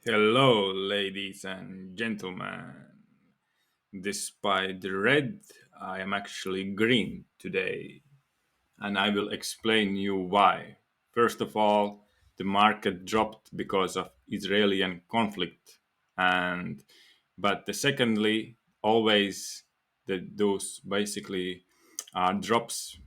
Hello, ladies and gentlemen. Despite the red, I am actually green today, and I will explain you why. First of all, the market dropped because of Israeli conflict, and but the secondly, always those basically are drops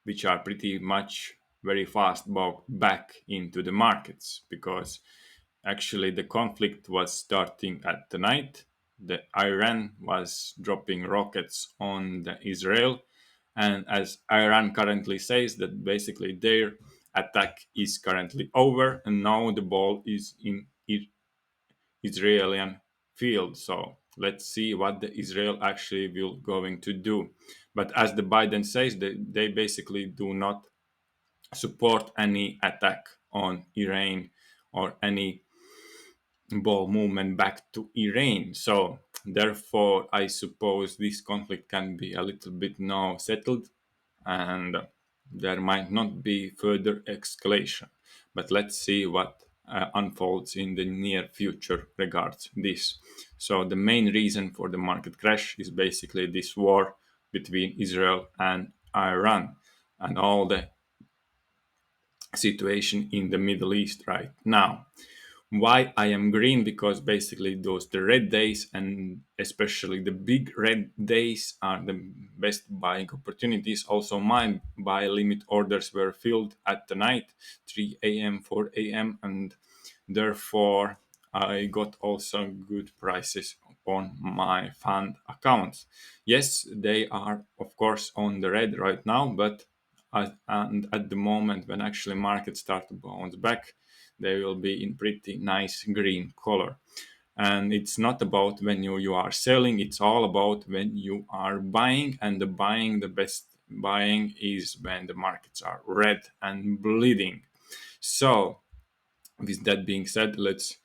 which are pretty much very fast back into the markets because actually the conflict was starting at the night. The Iran was dropping rockets on the Israel, and as Iran currently says that basically their attack is currently over and now the ball is in Israeli field. So let's see what the Israel actually will going to do. But as the Biden says, they basically do not support any attack on Iran or any ball movement back to Iran. So therefore, I suppose this conflict can be a little bit now settled and there might not be further escalation. But let's see what unfolds in the near future regards this. So the main reason for the market crash is basically this war between Israel and Iran and all the situation in the Middle East right now. Why I am green? Because basically those the red days and especially the big red days are the best buying opportunities. Also, my buy limit orders were filled at the night, 3 a.m., 4 a.m., and therefore I got also good prices on my fund accounts. Yes, they are of course on the red right now, but and at the moment when actually markets start to bounce back, they will be in pretty nice green color. And it's not about when you are selling, it's all about when you are buying. And the best buying is when the markets are red and bleeding. So with that being said, let's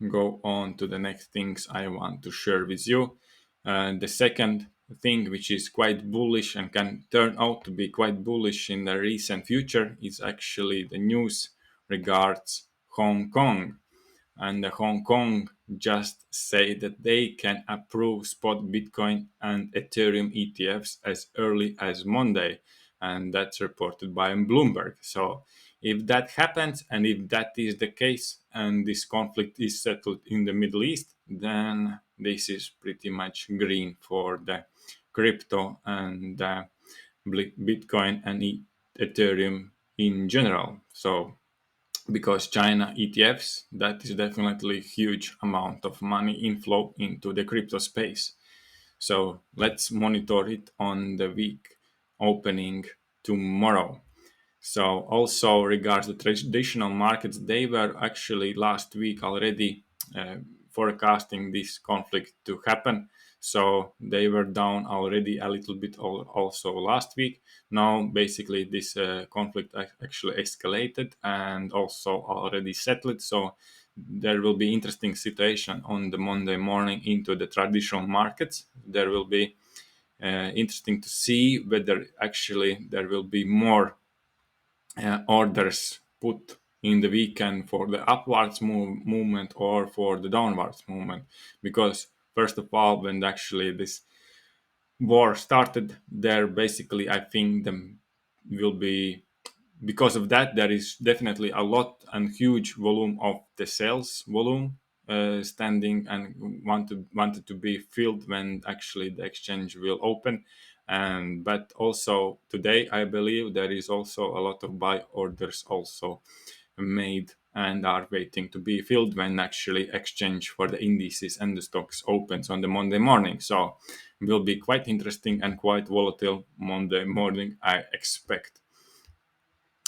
go on to the next things I want to share with you. The second thing, which is quite bullish and can turn out to be quite bullish in the recent future, is actually the news regards Hong Kong. And the Hong Kong just say that they can approve spot Bitcoin and Ethereum ETFs as early as Monday, and that's reported by Bloomberg. So if that happens, and if that is the case, and this conflict is settled in the Middle East, then this is pretty much green for the crypto and Bitcoin and Ethereum in general. So because China ETFs, that is definitely huge amount of money inflow into the crypto space. So let's monitor it on the week opening tomorrow. So also regards the traditional markets, they were actually last week already uh, forecasting this conflict to happen. So they were down already a little bit also last week. Now basically this conflict actually escalated and also already settled. So there will be interesting situation on the Monday morning into the traditional markets. There will be interesting to see whether actually there will be more orders put in the weekend for the upwards movement or for the downwards movement. Because first of all, when actually this war started, there basically I think them will be, because of that there is definitely a lot and huge volume of the sales volume standing and wanted to be filled when actually the exchange will open. And but also today I believe there is also a lot of buy orders also made and are waiting to be filled when actually exchange for the indices and the stocks opens on the Monday morning. So will be quite interesting and quite volatile Monday morning, I expect.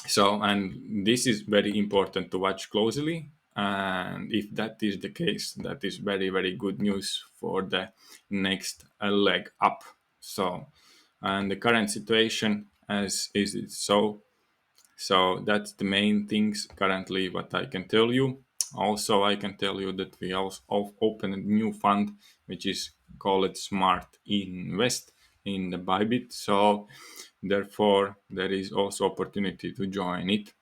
So, and this is very important to watch closely. And if that is the case, that is very, very good news for the next leg up. So, and the current situation as is it so. So that's the main things currently what I can tell you. Also, I can tell you that we also opened a new fund which is called Smart Invest in the BYBIT. So therefore, there is also opportunity to join it.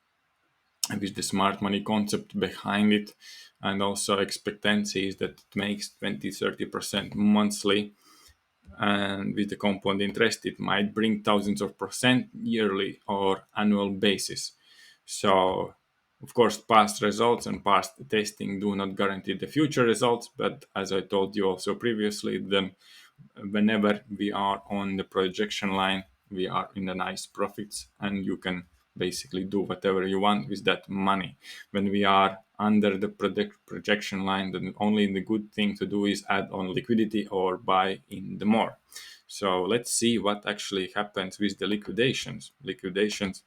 with the smart money concept behind it, and also expectancy is that it makes 20-30% monthly, and with the compound interest it might bring thousands of percent yearly or annual basis. So of course past results and past testing do not guarantee the future results, but as I told you also previously, then whenever we are on the projection line, we are in the nice profits, and you can basically do whatever you want with that money. When we are under the projection line, then only the good thing to do is add on liquidity or buy in the more. So let's see what actually happens with the liquidations. Liquidations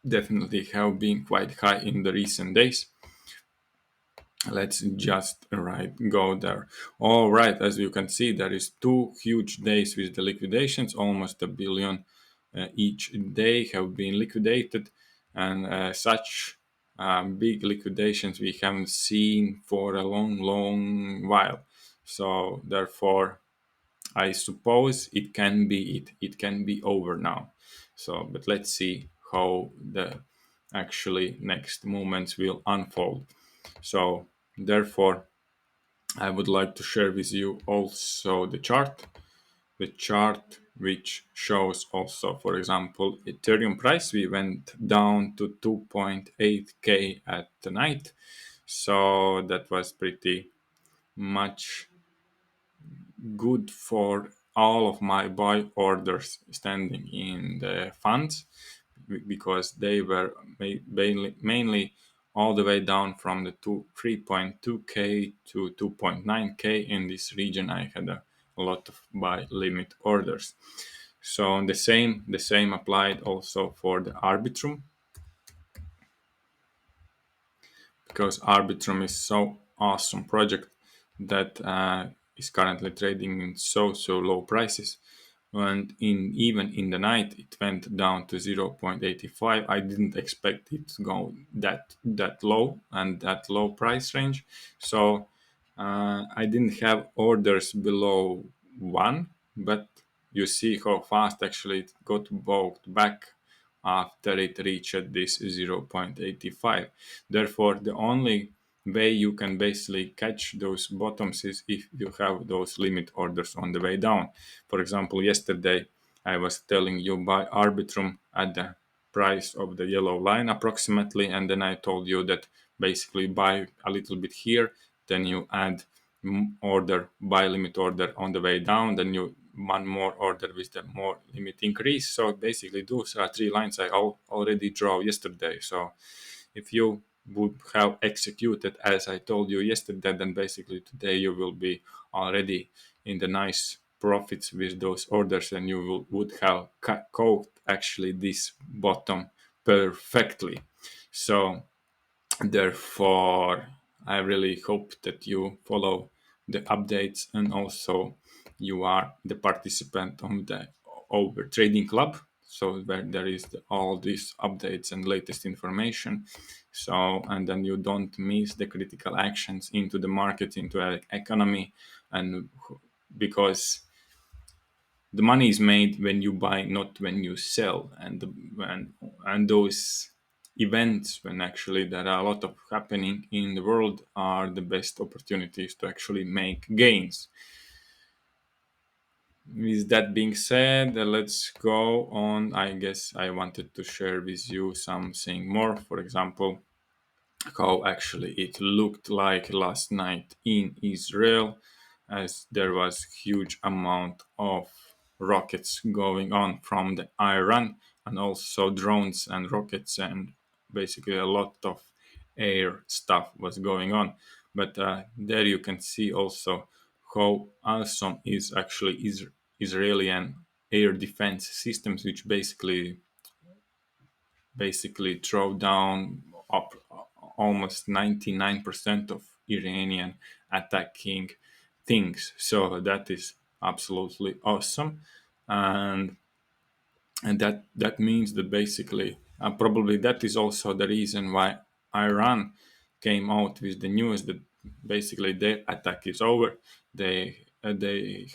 definitely have been quite high in the recent days. Let's just go there. All right, as you can see, there is 2 huge days with the liquidations. Almost a billion each day have been liquidated, and such big liquidations we haven't seen for a long while. So therefore I suppose it can be it can be over now. So but let's see how the actually next moments will unfold. So therefore I would like to share with you also the chart which shows also, for example, Ethereum price. We went down to 2.8k at the night, so that was pretty much good for all of my buy orders standing in the funds, because they were mainly all the way down from the 3.2k to 2.9k. In this region I had a lot of buy limit orders. So the same applied also for the Arbitrum, because Arbitrum is so awesome project that is currently trading in so low prices, and even in the night it went down to 0.85. I didn't expect it to go that low and that low price range. So I didn't have orders below 1, but you see how fast actually it got bought back after it reached this 0.85. Therefore, the only way you can basically catch those bottoms is if you have those limit orders on the way down. For example, yesterday I was telling you buy Arbitrum at the price of the yellow line approximately, and then I told you that basically buy a little bit here, then you add order, buy limit order on the way down, then you one more order with the more limit increase. So basically those are 3 lines I already draw yesterday. So if you would have executed as I told you yesterday, then basically today you will be already in the nice profits with those orders, and you would have caught actually this bottom perfectly. So therefore I really hope that you follow the updates, and also you are the participant on the over trading club, so where there is all these updates and latest information. So and then you don't miss the critical actions into the market, into the economy, and because the money is made when you buy, not when you sell. And those events when actually there are a lot of happening in the world are the best opportunities to actually make gains. With that being said, let's go on. I guess I wanted to share with you something more. For example, how actually it looked like last night in Israel, as there was huge amount of rockets going on from the Iran, and also drones and rockets, and basically a lot of air stuff was going on. But there you can see also how awesome is actually Israeli and air defense systems, which basically throw down up almost 99% of Iranian attacking things. So that is absolutely awesome. And that means that basically probably that is also the reason why Iran came out with the news that basically their attack is over. They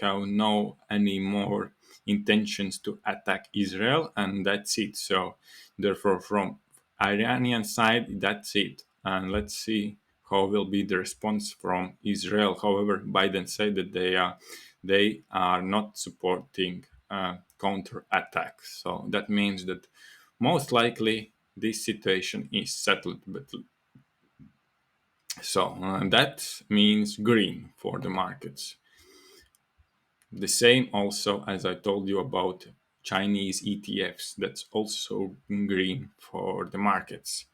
have no any more intentions to attack Israel, and that's it. So therefore, from Iranian side, that's it. And let's see how will be the response from Israel. However, Biden said that they are not supporting counter attacks. So that means that most likely this situation is settled. But so that means green for the markets. The same also as I told you about Chinese ETFs. That's also green for the markets.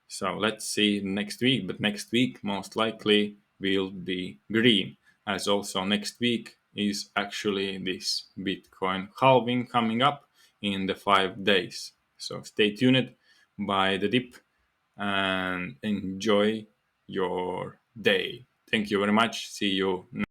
So let's see next week, but next week most likely will be green, as also next week is actually this Bitcoin halving coming up in the 5 days. So stay tuned by the dip and enjoy your day. Thank you very much. See you